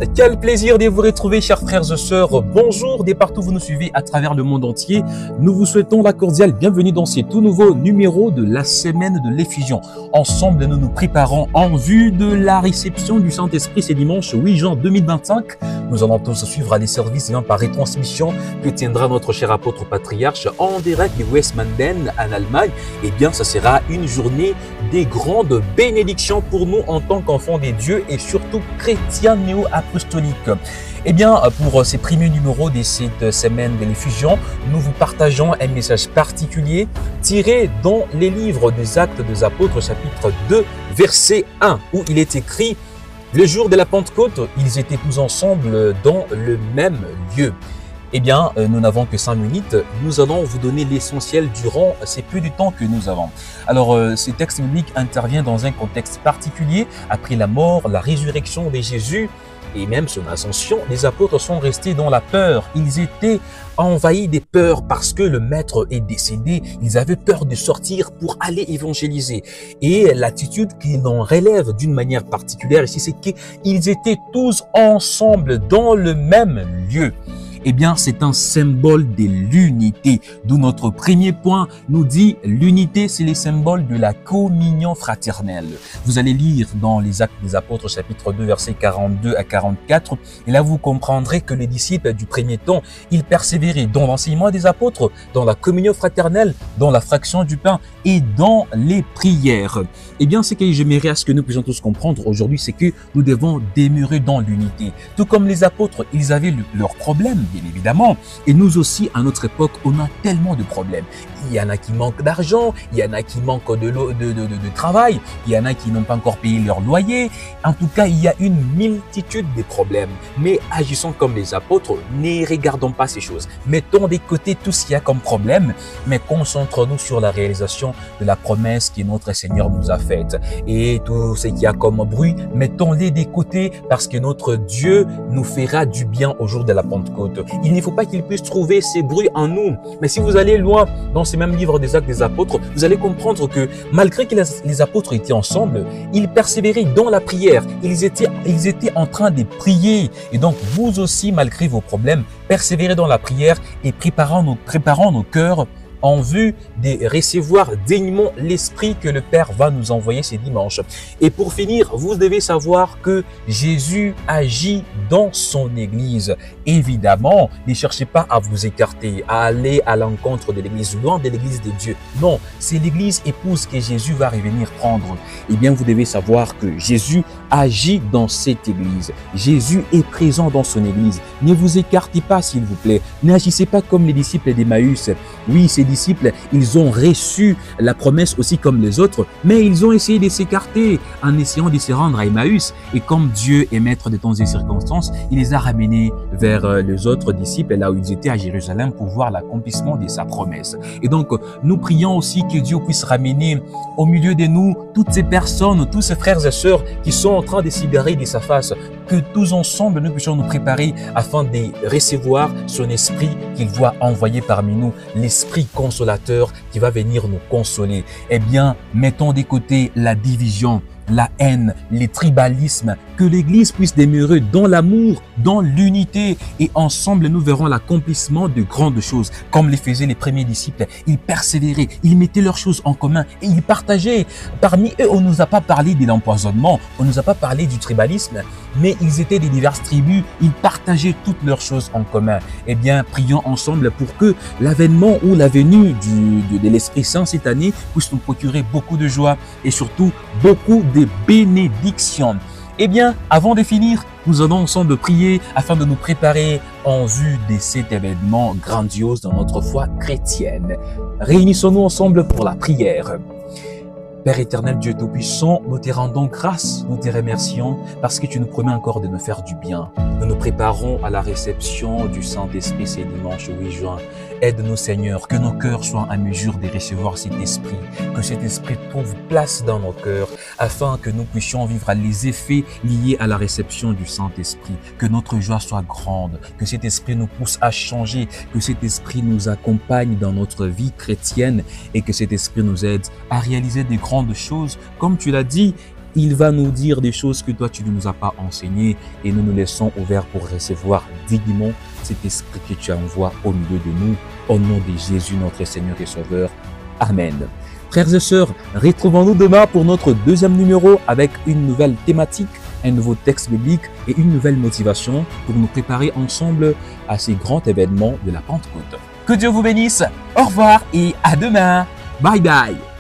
Quel plaisir de vous retrouver, chers frères et sœurs. Bonjour, de partout vous nous suivez à travers le monde entier. Nous vous souhaitons la cordiale bienvenue dans ce tout nouveau numéro de la semaine de l'effusion. Ensemble, nous nous préparons en vue de la réception du Saint-Esprit ce dimanche 8 juin 2025. Nous allons tous suivre les services par retransmission que tiendra notre cher apôtre patriarche en direct de Westmanden en Allemagne. Eh bien, ça sera une journée des grandes bénédictions pour nous en tant qu'enfants des dieux et surtout chrétiens néo-apostoliques. Eh bien, pour ces premiers numéros de cette semaine de l'effusion, nous vous partageons un message particulier tiré dans les livres des Actes des Apôtres, chapitre 2, verset 1, où il est écrit « Le jour de la Pentecôte, ils étaient tous ensemble dans le même lieu ». Eh bien, nous n'avons que 5 minutes. Nous allons vous donner l'essentiel durant ces peu de temps que nous avons. Alors, ce texte biblique intervient dans un contexte particulier. Après la mort, la résurrection de Jésus et même son ascension, les apôtres sont restés dans la peur. Ils étaient envahis des peurs parce que le maître est décédé. Ils avaient peur de sortir pour aller évangéliser. Et l'attitude qu'ils en relèvent d'une manière particulière ici, c'est qu'ils étaient tous ensemble dans le même lieu. Eh bien, c'est un symbole de l'unité. D'où notre premier point nous dit l'unité, c'est le symbole de la communion fraternelle. Vous allez lire dans les Actes des Apôtres, chapitre 2, versets 42 à 44. Et là, vous comprendrez que les disciples du premier temps, ils persévéraient dans l'enseignement des apôtres, dans la communion fraternelle, dans la fraction du pain et dans les prières. Eh bien, ce que j'aimerais à ce que nous puissions tous comprendre aujourd'hui, c'est que nous devons demeurer dans l'unité. Tout comme les apôtres, ils avaient leurs problèmes, bien évidemment. Et nous aussi, à notre époque, on a tellement de problèmes. Il y en a qui manquent d'argent, il y en a qui manquent de travail, il y en a qui n'ont pas encore payé leur loyer. En tout cas, il y a une multitude de problèmes. Mais agissons comme les apôtres, ne regardons pas ces choses. Mettons de côté tout ce qu'il y a comme problème, mais concentrons-nous sur la réalisation de la promesse que notre Seigneur nous a faite. Et tout ce qu'il y a comme bruit, mettons-les de côté parce que notre Dieu nous fera du bien au jour de la Pentecôte. Il ne faut pas qu'il puisse trouver ces bruits en nous. Mais si vous allez loin dans ces mêmes livres des Actes des Apôtres, vous allez comprendre que malgré que les apôtres étaient ensemble, ils persévéraient dans la prière. Ils étaient en train de prier. Et donc, vous aussi, malgré vos problèmes, persévérez dans la prière et préparons nos cœurs en vue de recevoir dignement l'Esprit que le Père va nous envoyer ce dimanche. Et pour finir, vous devez savoir que Jésus agit dans son Église. Évidemment, ne cherchez pas à vous écarter, à aller à l'encontre de l'Église, loin de l'Église de Dieu. Non, c'est l'Église épouse que Jésus va revenir prendre. Eh bien, vous devez savoir que Jésus agit dans cette Église. Jésus est présent dans son Église. Ne vous écartez pas, s'il vous plaît. N'agissez pas comme les disciples d'Emmaüs. Oui, ces disciples, ils ont reçu la promesse aussi comme les autres, mais ils ont essayé de s'écarter en essayant de se rendre à Emmaüs. Et comme Dieu est maître des temps et circonstances, il les a ramenés vers les autres disciples, là où ils étaient à Jérusalem, pour voir l'accomplissement de sa promesse. Et donc, nous prions aussi que Dieu puisse ramener au milieu de nous toutes ces personnes, tous ces frères et sœurs qui sont en train de s'égarer de sa face, que tous ensemble nous puissions nous préparer afin de recevoir son esprit qu'il va envoyer parmi nous, l'esprit consolateur qui va venir nous consoler. Eh bien, mettons de côté la division, la haine, les tribalismes, que l'Église puisse demeurer dans l'amour, dans l'unité et ensemble nous verrons l'accomplissement de grandes choses. Comme les faisaient les premiers disciples, ils persévéraient, ils mettaient leurs choses en commun et ils partageaient. Parmi eux, on ne nous a pas parlé de l'empoisonnement, on ne nous a pas parlé du tribalisme, mais ils étaient des diverses tribus, ils partageaient toutes leurs choses en commun. Eh bien, prions ensemble pour que l'avènement ou la venue de l'Esprit Saint cette année puisse nous procurer beaucoup de joie et surtout beaucoup de bénédictions. Eh bien, avant de finir, nous allons ensemble prier afin de nous préparer en vue de cet événement grandiose dans notre foi chrétienne. Réunissons-nous ensemble pour la prière. Père éternel, Dieu Tout-Puissant, nous te rendons grâce, nous te remercions parce que tu nous promets encore de nous faire du bien. Nous nous préparons à la réception du Saint-Esprit ce dimanche 8 juin. Aide-nous Seigneur, que nos cœurs soient en mesure de recevoir cet Esprit, que cet Esprit trouve place dans nos cœurs afin que nous puissions vivre les effets liés à la réception du Saint-Esprit, que notre joie soit grande, que cet Esprit nous pousse à changer, que cet Esprit nous accompagne dans notre vie chrétienne et que cet Esprit nous aide à réaliser des grandes choses. Comme tu l'as dit, Il va nous dire des choses que toi, tu ne nous as pas enseignées et nous nous laissons ouverts pour recevoir dignement cet esprit que tu envoies au milieu de nous. Au nom de Jésus, notre Seigneur et Sauveur. Amen. Frères et sœurs, retrouvons-nous demain pour notre deuxième numéro avec une nouvelle thématique, un nouveau texte biblique et une nouvelle motivation pour nous préparer ensemble à ces grands événements de la Pentecôte. Que Dieu vous bénisse. Au revoir et à demain. Bye bye.